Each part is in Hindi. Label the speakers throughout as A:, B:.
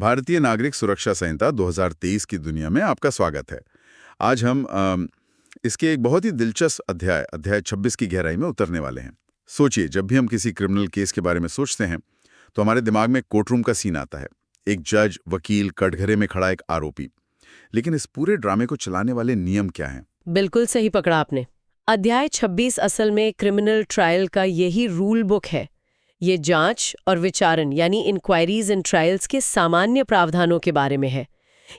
A: भारतीय नागरिक सुरक्षा संहिता 2023 की दुनिया में आपका स्वागत है। आज हम इसके एक बहुत ही दिलचस्प अध्याय 26 की गहराई में उतरने वाले हैं। सोचिए, जब भी हम किसी क्रिमिनल केस के बारे में सोचते हैं तो हमारे दिमाग में कोर्टरूम का सीन आता है। एक जज, वकील, कटघरे में खड़ा एक आरोपी। लेकिन इस पूरे ड्रामे को चलाने वाले नियम क्या हैं?
B: बिल्कुल सही पकड़ा आपने। अध्याय 26 असल में क्रिमिनल ट्रायल का यही रूल बुक है। ये जांच और विचारण यानी इंक्वायरीज एंड ट्रायल्स के सामान्य प्रावधानों के बारे में है।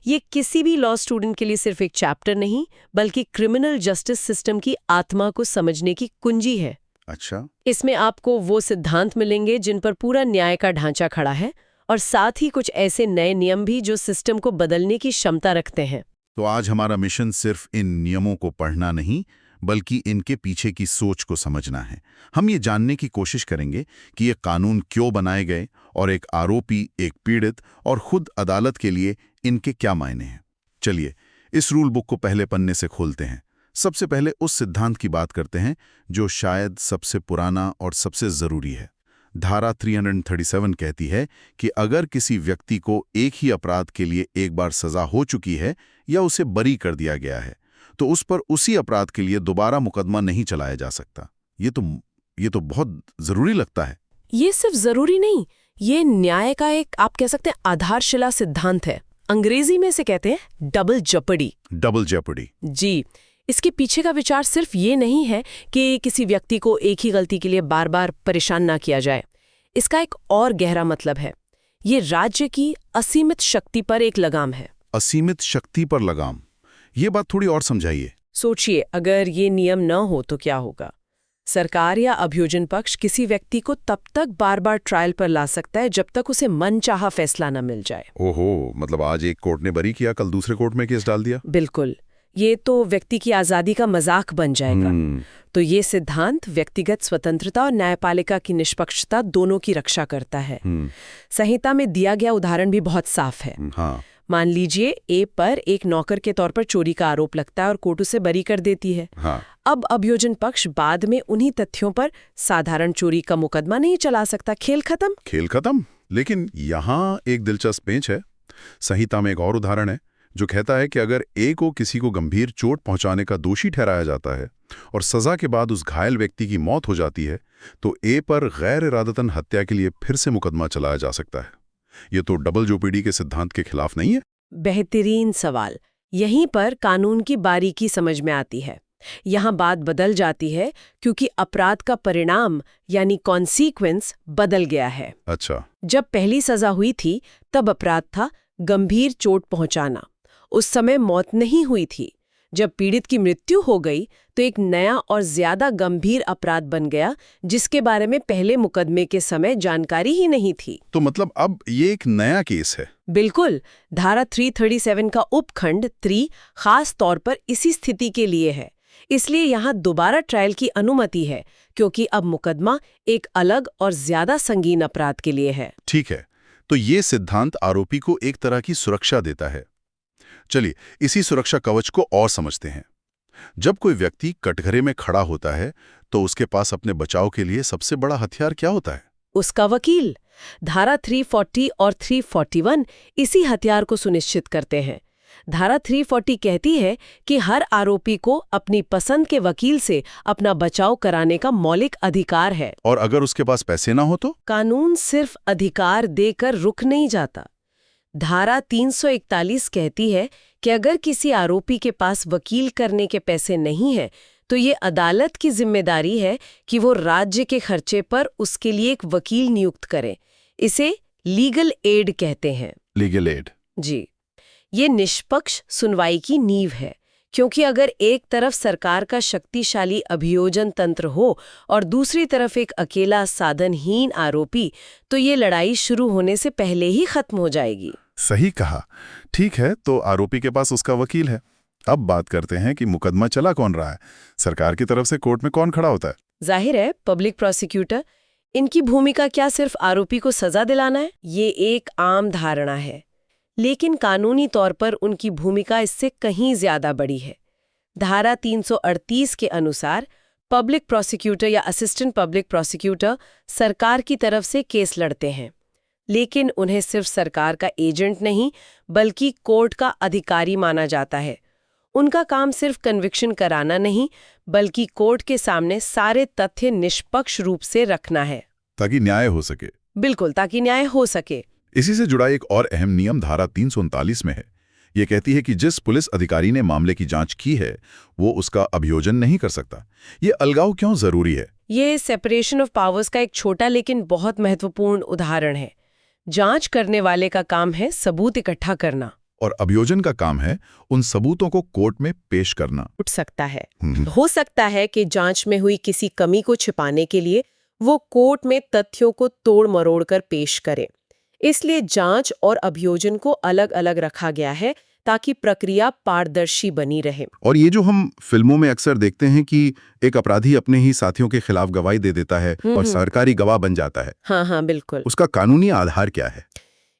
B: ये किसी भी लॉ स्टूडेंट के लिए सिर्फ एक चैप्टर नहीं, बल्कि क्रिमिनल जस्टिस सिस्टम की आत्मा को समझने की कुंजी है।
A: अच्छा।
B: इसमें आपको वो सिद्धांत मिलेंगे जिन पर पूरा न्याय का ढांचा खड़ा है, और साथ ही कुछ ऐसे नए नियम भी जो सिस्टम को बदलने की क्षमता रखते हैं।
A: तो आज हमारा मिशन सिर्फ इन नियमों को पढ़ना नहीं, बल्कि इनके पीछे की सोच को समझना है। हम ये जानने की कोशिश करेंगे कि ये कानून क्यों बनाए गए और एक आरोपी, एक पीड़ित और खुद अदालत के लिए इनके क्या मायने हैं। चलिए इस रूल बुक को पहले पन्ने से खोलते हैं। सबसे पहले उस सिद्धांत की बात करते हैं जो शायद सबसे पुराना और सबसे जरूरी है। धारा 337 कहती है कि अगर किसी व्यक्ति को एक ही अपराध के लिए एक बार सजा हो चुकी है या उसे बरी कर दिया गया है, तो उस पर उसी अपराध के लिए दोबारा मुकदमा नहीं चलाया जा सकता। ये तो बहुत जरूरी लगता है।
B: ये सिर्फ जरूरी नहीं, ये न्याय का एक, आप कह सकते हैं, आधारशिला सिद्धांत है। अंग्रेजी में इसे कहते हैं डबल जेपर्डी।
A: डबल जेपर्डी
B: जी। इसके पीछे का विचार सिर्फ ये नहीं है कि किसी व्यक्ति को एक ही गलती के लिए बार बार परेशान ना किया जाए। इसका एक और गहरा मतलब है। ये राज्य की असीमित शक्ति पर एक लगाम है।
A: असीमित शक्ति पर लगाम, ये बात थोड़ी और समझाइए।
B: सोचिए, अगर ये नियम न हो तो क्या होगा? सरकार या अभियोजन पक्ष किसी व्यक्ति को तब तक बार बार ट्रायल पर ला सकता है जब तक उसे मनचाहा फैसला न मिल जाए।
A: ओहो, मतलब आज एक कोर्ट ने बरी किया, कल दूसरे कोर्ट में केस डाल दिया।
B: बिल्कुल, ये तो व्यक्ति की आजादी का मजाक बन जाएगा। तो ये सिद्धांत व्यक्तिगत स्वतंत्रता और न्यायपालिका की निष्पक्षता दोनों की रक्षा करता है। संहिता में दिया गया उदाहरण भी बहुत साफ है।
A: हाँ।
B: मान लीजिए ए पर एक नौकर के तौर पर चोरी का आरोप लगता है और कोर्ट उसे बरी कर देती है।
A: हाँ।
B: अब अभियोजन पक्ष बाद में उन्हीं तथ्यों पर साधारण चोरी का मुकदमा नहीं चला सकता। खेल खत्म।
A: खेल खत्म। लेकिन यहाँ एक दिलचस्प पेंच है। संहिता में एक और उदाहरण है जो कहता है कि अगर ए को किसी को गंभीर चोट पहुंचाने का दोषी ठहराया जाता है और सजा के बाद उस घायल व्यक्ति की मौत हो जाती है, तो ए पर गैर इरादतन हत्या के लिए फिर से मुकदमा चलाया जा सकता है। ये तो डबल जेपर्डी के सिद्धांत के खिलाफ नहीं है?
B: बेहतरीन सवाल। यहीं पर कानून की बारीकी समझ में आती है। यहाँ बात बदल जाती है क्योंकि अपराध का परिणाम यानी कॉन्सीक्वेंस बदल गया है।
A: अच्छा।
B: जब पहली सजा हुई थी तब अपराध था गंभीर चोट पहुंचाना। उस समय मौत नहीं हुई थी। जब पीड़ित की मृत्यु हो गई तो एक नया और ज्यादा गंभीर अपराध बन गया जिसके बारे में पहले मुकदमे के समय जानकारी ही नहीं थी।
A: तो मतलब अब ये एक नया केस है?
B: बिल्कुल। धारा 337 का उपखंड 3 खास तौर पर इसी स्थिति के लिए है। इसलिए यहाँ दोबारा ट्रायल की अनुमति है क्योंकि अब मुकदमा एक अलग और ज्यादा संगीन अपराध के लिए है।
A: ठीक है, तो ये सिद्धांत आरोपी को एक तरह की सुरक्षा देता है। चलिए इसी सुरक्षा कवच को और समझते हैं। जब कोई व्यक्ति कटघरे में खड़ा होता है तो उसके पास अपने बचाव के लिए सबसे बड़ा हथियार क्या होता है?
B: उसका वकील। धारा 340 और 341 इसी हथियार को सुनिश्चित करते हैं। धारा 340 कहती है कि हर आरोपी को अपनी पसंद के वकील से अपना बचाव कराने का मौलिक अधिकार है।
A: और अगर उसके पास पैसे ना हो तो?
B: कानून सिर्फ अधिकार देकर रुक नहीं जाता। धारा 341 कहती है कि अगर किसी आरोपी के पास वकील करने के पैसे नहीं हैं, तो ये अदालत की जिम्मेदारी है कि वो राज्य के खर्चे पर उसके लिए एक वकील नियुक्त करे। इसे लीगल एड कहते हैं।
A: Legal aid.
B: जी। ये निष्पक्ष सुनवाई की नींव है, क्योंकि अगर एक तरफ सरकार का शक्तिशाली अभियोजन तंत्र हो और दूसरी तरफ एक अकेला साधनहीन आरोपी, तो ये लड़ाई शुरू होने से पहले ही खत्म हो जाएगी।
A: सही कहा। ठीक है, तो आरोपी के पास उसका वकील है। अब बात करते हैं कि मुकदमा चला कौन रहा है। सरकार की तरफ से कोर्ट में कौन खड़ा होता है?
B: जाहिर है पब्लिक प्रोसिक्यूटर। इनकी भूमिका क्या सिर्फ आरोपी को सजा दिलाना है? ये एक आम धारणा है, लेकिन कानूनी तौर पर उनकी भूमिका इससे कहीं ज्यादा बड़ी है। धारा 338 के अनुसार पब्लिक प्रोसिक्यूटर या असिस्टेंट पब्लिक प्रोसिक्यूटर सरकार की तरफ से केस लड़ते हैं, लेकिन उन्हें सिर्फ सरकार का एजेंट नहीं बल्कि कोर्ट का अधिकारी माना जाता है। उनका काम सिर्फ कन्विक्शन कराना नहीं बल्कि कोर्ट के सामने सारे तथ्य निष्पक्ष रूप से रखना है,
A: ताकि न्याय हो सके।
B: बिल्कुल, ताकि न्याय हो सके।
A: इसी से जुड़ा एक और अहम नियम धारा 339 में है। ये कहती है कि जिस पुलिस अधिकारी ने मामले की जांच की है वो उसका अभियोजन नहीं कर सकता। ये अलगाव क्यों जरूरी है?
B: ये सेपरेशन ऑफ पावर्स का एक छोटा लेकिन बहुत महत्वपूर्ण उदाहरण है। जांच करने वाले का काम है सबूत इकट्ठा करना,
A: और अभियोजन का काम है उन सबूतों को कोर्ट में पेश करना।
B: उठ सकता है, हो सकता है कि जांच में हुई किसी कमी को छिपाने के लिए वो कोर्ट में तथ्यों को तोड़ मरोड़ कर पेश करे। इसलिए जांच और अभियोजन को अलग अलग रखा गया है ताकि प्रक्रिया पारदर्शी बनी रहे।
A: और ये जो हम फिल्मों में अक्सर देखते हैं कि एक अपराधी अपने ही साथियों के खिलाफ गवाही दे देता है और सरकारी गवाह बन जाता है।
B: हाँ हाँ बिल्कुल।
A: उसका कानूनी आधार क्या है?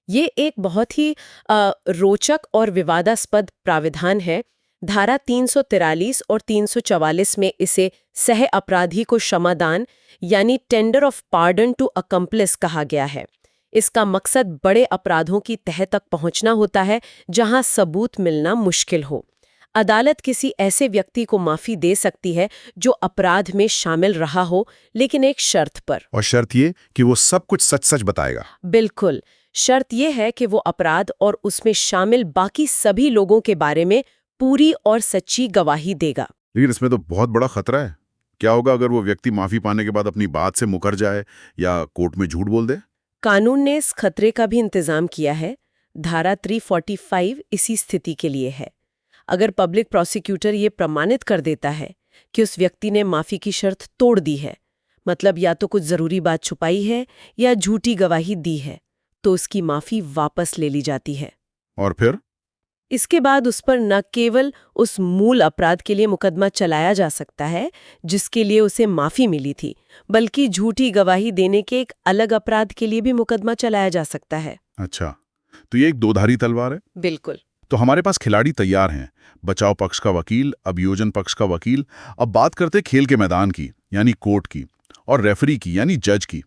B: ये एक बहुत ही रोचक और विवादास्पद प्राविधान है। धारा 343 और 344 में इसे सह अपराधी को क्षमादान यानी tender of pardon to accomplice कहा गया है। इसका मकसद बड़े अपराधों की तह तक पहुंचना होता है जहां सबूत मिलना मुश्किल हो। अदालत किसी ऐसे व्यक्ति को माफी दे सकती है जो अपराध में शामिल रहा हो, लेकिन एक शर्त पर।
A: और शर्त ये कि वो सब कुछ सच सच बताएगा।
B: बिल्कुल, शर्त यह है कि वो अपराध और उसमें शामिल बाकी सभी लोगों के बारे में पूरी और सच्ची गवाही देगा।
A: लेकिन इसमें तो बहुत बड़ा खतरा है। क्या होगा अगर वो व्यक्ति माफी पाने के बाद अपनी बात से मुकर जाए या कोर्ट में झूठ बोल दे?
B: कानून ने इस खतरे का भी इंतजाम किया है। धारा 345 इसी स्थिति के लिए है। अगर पब्लिक प्रोसिक्यूटर ये प्रमाणित कर देता है कि उस व्यक्ति ने माफी की शर्त तोड़ दी है, मतलब या तो कुछ जरूरी बात छुपाई है या झूठी गवाही दी है, तो उसकी माफी वापस ले ली जाती है।
A: और फिर
B: इसके बाद उस पर न केवल उस मूल अपराध के लिए मुकदमा चलाया जा सकता है जिसके लिए उसे माफी मिली थी, बल्कि झूठी गवाही देने के एक अलग अपराध के लिए भी मुकदमा चलाया जा सकता है।
A: अच्छा, तो ये एक दोधारी तलवार है।
B: बिल्कुल।
A: तो हमारे पास खिलाड़ी तैयार हैं, बचाव पक्ष का वकील, अभियोजन पक्ष का वकील। अब बात करते खेल के मैदान की, यानी कोर्ट की, और रेफरी की, यानी जज की।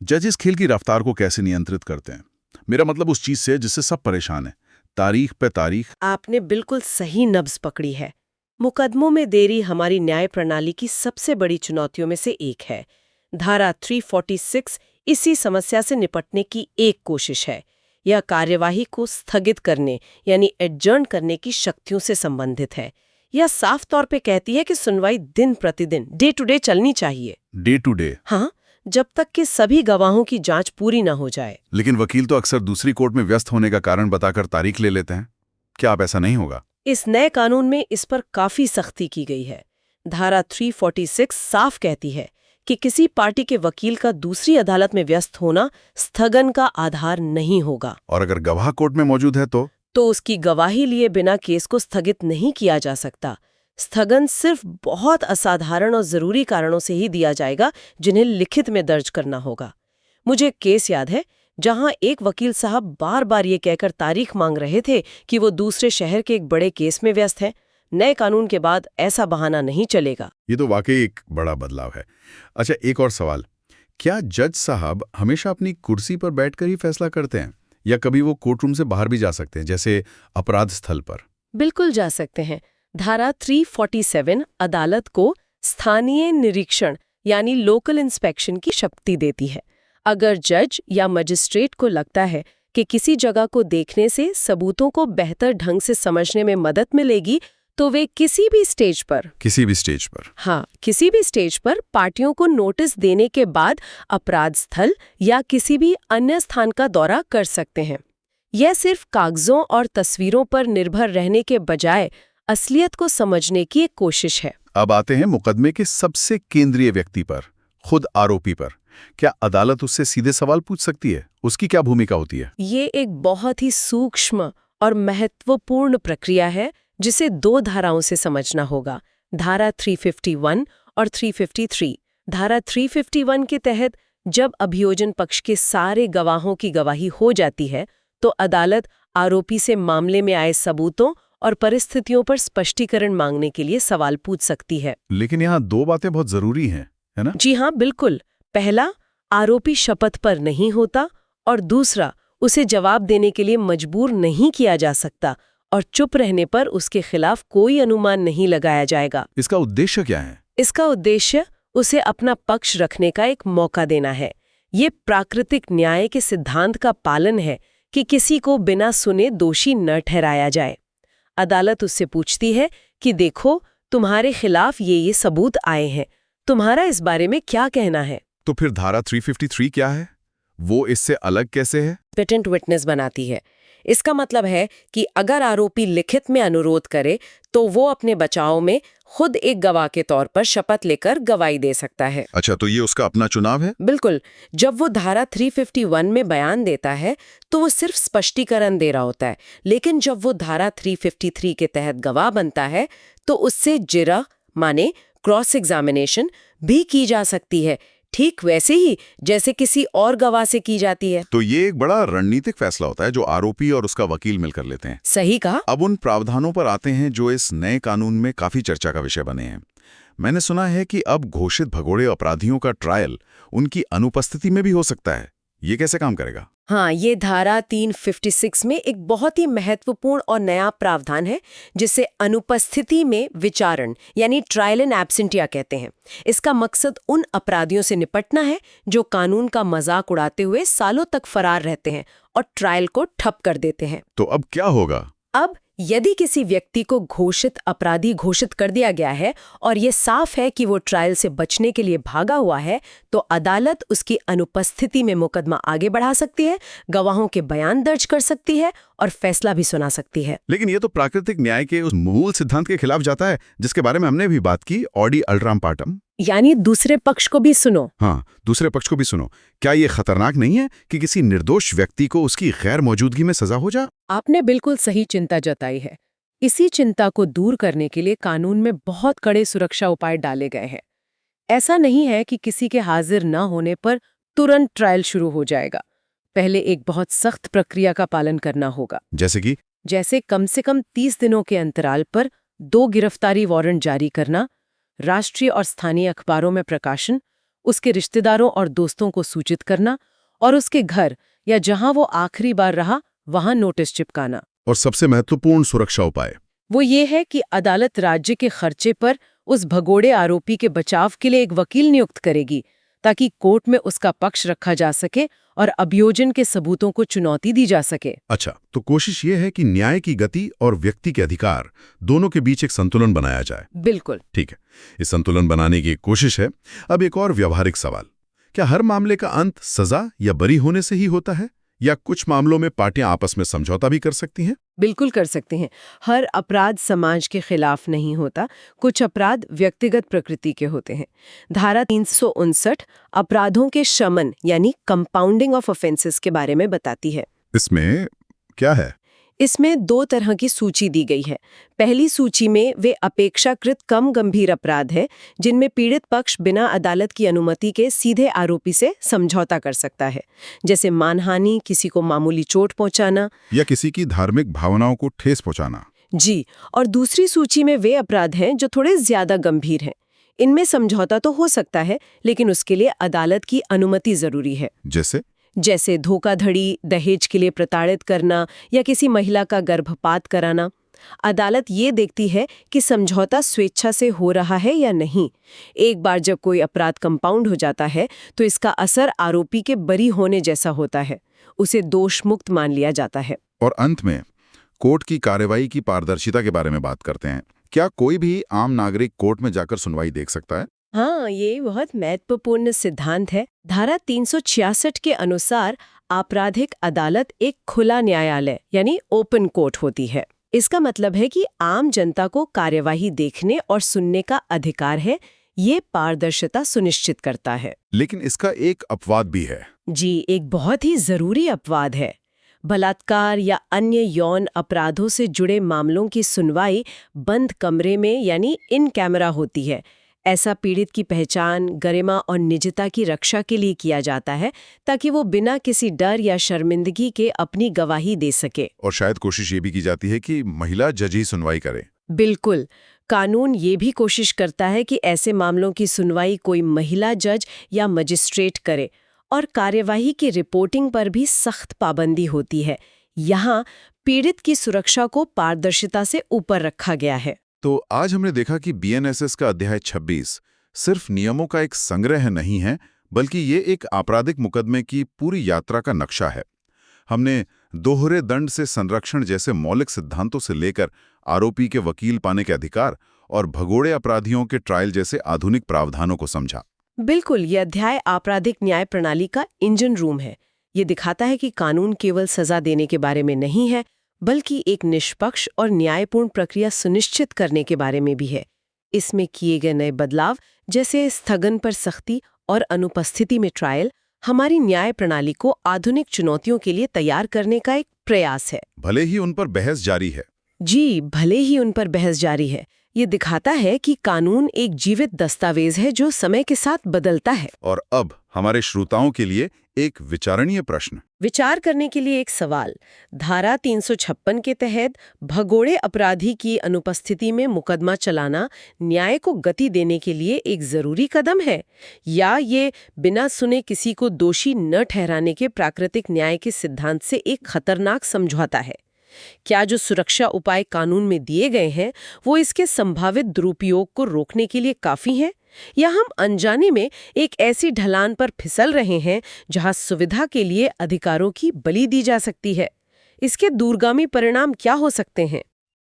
A: जज इस खेल की रफ्तार को कैसे नियंत्रित करते हैं? मेरा मतलब उस चीज से जिससे सब परेशान हैं, तारीख पे तारीख।
B: आपने बिल्कुल सही नब्ज पकड़ी है। मुकदमों में देरी हमारी न्याय प्रणाली की सबसे बड़ी चुनौतियों में से एक है। धारा 346 इसी समस्या से निपटने की एक कोशिश है। यह कार्यवाही को स्थगित करने यानी एडजर्न करने की शक्तियों से संबंधित है। यह साफ तौर पे कहती है कि सुनवाई दिन प्रतिदिन, डे टू डे चलनी चाहिए।
A: Day to day?
B: हाँ, जब तक कि सभी गवाहों की जांच पूरी न हो जाए।
A: लेकिन वकील तो अक्सर दूसरी कोर्ट में व्यस्त होने का कारण बताकर तारीख ले लेते हैं। क्या अब ऐसा नहीं होगा?
B: इस नए कानून में इस पर काफी सख्ती की गई है। धारा 346 साफ कहती है कि किसी पार्टी के वकील का दूसरी अदालत में व्यस्त होना स्थगन का आधार नहीं होगा।
A: और अगर गवाह कोर्ट में मौजूद है तो
B: उसकी गवाही लिए बिना केस को स्थगित नहीं किया जा सकता। स्थगन सिर्फ बहुत असाधारण और जरूरी कारणों से ही दिया जाएगा, जिन्हें लिखित में दर्ज करना होगा। मुझे केस याद है जहां एक वकील साहब बार बार ये कहकर तारीख मांग रहे थे कि वो दूसरे शहर के एक बड़े केस में व्यस्त हैं। नए कानून के बाद ऐसा बहाना नहीं चलेगा।
A: ये तो वाकई एक बड़ा बदलाव है। अच्छा, एक और सवाल, क्या जज साहब हमेशा अपनी कुर्सी पर बैठकर ही फैसला करते हैं या कभी वो कोर्टरूम से बाहर भी जा सकते हैं, जैसे अपराध स्थल पर?
B: बिल्कुल जा सकते हैं। धारा 347 अदालत को स्थानीय निरीक्षण यानी लोकल इंस्पेक्शन की शक्ति देती है। अगर जज या मजिस्ट्रेट को लगता है कि किसी जगह को देखने से सबूतों को बेहतर ढंग से समझने में मदद मिलेगी, तो वे किसी भी स्टेज पर किसी भी स्टेज पर पार्टियों को नोटिस देने के बाद अपराध स्थल या किसी भी अन्य स्थान का दौरा कर सकते हैं। यह सिर्फ कागजों और तस्वीरों पर निर्भर रहने के बजाय असलियत को समझने की एक कोशिश है।
A: अब आते हैं मुकदमे के सबसे केंद्रीय व्यक्ति पर, खुद आरोपी पर। क्या अदालत उससे सीधे सवाल पूछ सकती है? उसकी क्या भूमिका होती है?
B: ये एक बहुत ही सूक्ष्म और महत्वपूर्ण प्रक्रिया है जिसे 2 धाराओं से समझना होगा, धारा 351 और 353। धारा 351 के तहत जब अभियोजन पक्ष के सारे गवाहों की गवाही हो जाती है तो अदालत आरोपी से मामले में आए सबूतों और परिस्थितियों पर स्पष्टीकरण मांगने के लिए सवाल पूछ सकती है।
A: लेकिन यहाँ 2 बातें बहुत जरूरी हैं, है ना?
B: जी हाँ, बिल्कुल। पहला, आरोपी शपथ पर नहीं होता, और दूसरा, उसे जवाब देने के लिए मजबूर नहीं किया जा सकता और चुप रहने पर उसके खिलाफ कोई अनुमान नहीं लगाया जाएगा।
A: इसका उद्देश्य क्या है?
B: इसका उद्देश्य उसे अपना पक्ष रखने का एक मौका देना है। ये प्राकृतिक न्याय के सिद्धांत का पालन है कि किसी को बिना सुने दोषी न ठहराया जाए। अदालत उससे पूछती है कि देखो, तुम्हारे खिलाफ ये सबूत आए हैं, तुम्हारा इस बारे में क्या कहना है?
A: तो फिर धारा 353 क्या है? वो इससे अलग कैसे है?
B: पेटेंट विटनेस बनाती है। इसका मतलब है कि अगर आरोपी लिखित में अनुरोध करे तो वो अपने बचाव में खुद एक गवाह के तौर पर शपथ लेकर गवाही दे सकता है।
A: अच्छा, तो ये उसका अपना चुनाव है?
B: बिल्कुल। जब वो धारा 351 में बयान देता है तो वो सिर्फ स्पष्टीकरण दे रहा होता है, लेकिन जब वो धारा 353 के तहत गवाह बनता है तो उससे जिरह माने क्रॉस एग्जामिनेशन भी की जा सकती है, ठीक वैसे ही जैसे किसी और गवाह से की जाती है।
A: तो ये एक बड़ा रणनीतिक फैसला होता है जो आरोपी और उसका वकील मिलकर लेते हैं।
B: सही कहा।
A: अब उन प्रावधानों पर आते हैं जो इस नए कानून में काफी चर्चा का विषय बने हैं। मैंने सुना है कि अब घोषित भगोड़े अपराधियों का ट्रायल उनकी अनुपस्थिति में भी हो सकता है। ये कैसे काम करेगा?
B: हाँ, ये धारा 356 में एक बहुत ही महत्वपूर्ण और नया प्रावधान है जिसे अनुपस्थिति में विचारण यानी ट्रायल इन एब्सेंटिया कहते हैं। इसका मकसद उन अपराधियों से निपटना है जो कानून का मजाक उड़ाते हुए सालों तक फरार रहते हैं और ट्रायल को ठप कर देते हैं।
A: तो अब क्या होगा?
B: अब यदि किसी व्यक्ति को घोषित अपराधी घोषित कर दिया गया है और ये साफ है कि वो ट्रायल से बचने के लिए भागा हुआ है, तो अदालत उसकी अनुपस्थिति में मुकदमा आगे बढ़ा सकती है, गवाहों के बयान दर्ज कर सकती है और फैसला भी सुना सकती है।
A: लेकिन ये तो प्राकृतिक न्याय के उस मूल सिद्धांत के खिलाफ जाता है जिसके बारे में हमने भी बात की, ऑडी अल्ट्राम पार्टम।
B: यानी दूसरे पक्ष को भी सुनो।
A: हाँ, दूसरे पक्ष को भी सुनो। क्या ये खतरनाक नहीं है कि किसी निर्दोष व्यक्ति को उसकी गैर मौजूदगी में सजा हो जाए?
B: आपने बिल्कुल सही चिंता जताई है। इसी चिंता को दूर करने के लिए कानून में बहुत कड़े सुरक्षा उपाय डाले गए हैं। ऐसा नहीं है कि किसी के हाजिर न होने पर तुरंत ट्रायल शुरू हो जाएगा। पहले एक बहुत सख्त प्रक्रिया का पालन करना होगा। जैसे कम से कम 30 दिनों के अंतराल पर 2 गिरफ्तारी वारंट जारी करना, राष्ट्रीय और स्थानीय अखबारों में प्रकाशन, उसके रिश्तेदारों और दोस्तों को सूचित करना और उसके घर या जहां वो आखिरी बार रहा वहां नोटिस चिपकाना।
A: और सबसे महत्वपूर्ण सुरक्षा उपाय
B: वो ये है कि अदालत राज्य के खर्चे पर उस भगोड़े आरोपी के बचाव के लिए एक वकील नियुक्त करेगी ताकि कोर्ट में उसका पक्ष रखा जा सके और अभियोजन के सबूतों को चुनौती दी जा सके।
A: अच्छा, तो कोशिश ये है कि न्याय की गति और व्यक्ति के अधिकार दोनों के बीच एक संतुलन बनाया जाए।
B: बिल्कुल
A: ठीक है, इस संतुलन बनाने की कोशिश है। अब एक और व्यावहारिक सवाल, क्या हर मामले का अंत सजा या बरी होने से ही होता है या कुछ मामलों में पार्टियां आपस में समझौता भी कर सकती हैं?
B: बिल्कुल कर सकते हैं। हर अपराध समाज के खिलाफ नहीं होता, कुछ अपराध व्यक्तिगत प्रकृति के होते हैं। धारा 359 अपराधों के शमन यानी कंपाउंडिंग ऑफ ऑफेंसेस के बारे में बताती है।
A: इसमें क्या है?
B: इसमें 2 तरह की सूची दी गई है। पहली सूची में वे अपेक्षाकृत कम गंभीर अपराध हैं जिनमें पीड़ित पक्ष बिना अदालत की अनुमति के सीधे आरोपी से समझौता कर सकता है, जैसे मानहानि, किसी को मामूली चोट पहुंचाना
A: या किसी की धार्मिक भावनाओं को ठेस पहुंचाना।
B: जी, और दूसरी सूची में वे अपराध हैं जो थोड़े ज्यादा गंभीर हैं। इनमें समझौता तो हो सकता है, लेकिन उसके लिए अदालत की अनुमति जरूरी है। जैसे धोखाधड़ी, दहेज के लिए प्रताड़ित करना या किसी महिला का गर्भपात कराना। अदालत ये देखती है कि समझौता स्वेच्छा से हो रहा है या नहीं। एक बार जब कोई अपराध कंपाउंड हो जाता है तो इसका असर आरोपी के बरी होने जैसा होता है, उसे दोष मुक्त मान लिया जाता है।
A: और अंत में कोर्ट की कार्रवाई की पारदर्शिता के बारे में बात करते हैं। क्या कोई भी आम नागरिक कोर्ट में जाकर सुनवाई देख सकता है?
B: हाँ, ये बहुत महत्वपूर्ण सिद्धांत है। धारा 366 के अनुसार आपराधिक अदालत एक खुला न्यायालय यानी ओपन कोर्ट होती है। इसका मतलब है कि आम जनता को कार्यवाही देखने और सुनने का अधिकार है। ये पारदर्शिता सुनिश्चित करता है।
A: लेकिन इसका एक अपवाद भी है।
B: जी, एक बहुत ही जरूरी अपवाद है। बलात्कार या अन्य यौन अपराधों से जुड़े मामलों की सुनवाई बंद कमरे में यानी इन कैमरा होती है। ऐसा पीड़ित की पहचान, गरिमा और निजता की रक्षा के लिए किया जाता है ताकि वो बिना किसी डर या शर्मिंदगी के अपनी गवाही दे सके।
A: और शायद कोशिश ये भी की जाती है कि महिला जज ही सुनवाई करे।
B: बिल्कुल, कानून ये भी कोशिश करता है कि ऐसे मामलों की सुनवाई कोई महिला जज या मजिस्ट्रेट करे और कार्यवाही की रिपोर्टिंग पर भी सख्त पाबंदी होती है। यहाँ पीड़ित की सुरक्षा को पारदर्शिता से ऊपर रखा गया है।
A: तो आज हमने देखा कि बीएनएसएस का अध्याय 26 सिर्फ नियमों का एक संग्रह नहीं है, बल्कि ये एक आपराधिक मुकदमे की पूरी यात्रा का नक्शा है। हमने दोहरे दंड से संरक्षण जैसे मौलिक सिद्धांतों से लेकर आरोपी के वकील पाने के अधिकार और भगोड़े अपराधियों के ट्रायल जैसे आधुनिक प्रावधानों को समझा।
B: बिल्कुल, ये अध्याय आपराधिक न्याय प्रणाली का इंजन रूम है। ये दिखाता है कि कानून केवल सजा देने के बारे में नहीं है, बल्कि एक निष्पक्ष और न्यायपूर्ण प्रक्रिया सुनिश्चित करने के बारे में भी है। इसमें किए गए नए बदलाव, जैसे स्थगन पर सख्ती और अनुपस्थिति में ट्रायल, हमारी न्याय प्रणाली को आधुनिक चुनौतियों के लिए तैयार करने का एक प्रयास है।
A: भले ही उन पर बहस जारी है।
B: जी, भले ही उन पर बहस जारी है। ये दिखाता है कि कानून एक जीवित दस्तावेज है जो समय के साथ बदलता है।
A: और अब हमारे श्रोताओं के लिए एक विचारणीय प्रश्न।
B: विचार करने के लिए एक सवाल। धारा 356 के तहत भगोड़े अपराधी की अनुपस्थिति में मुकदमा चलाना न्याय को गति देने के लिए एक जरूरी कदम है, या ये बिना सुने किसी को दोषी न ठहराने के प्राकृतिक न्याय के सिद्धांत से एक खतरनाक समझौता है? क्या जो सुरक्षा उपाय कानून में दिए गए हैं वो इसके संभावित दुरुपयोग को रोकने के लिए काफी हैं, या हम अनजाने में एक ऐसी ढलान पर फिसल रहे हैं जहां सुविधा के लिए अधिकारों की बलि दी जा सकती है? इसके दूरगामी परिणाम क्या हो सकते हैं?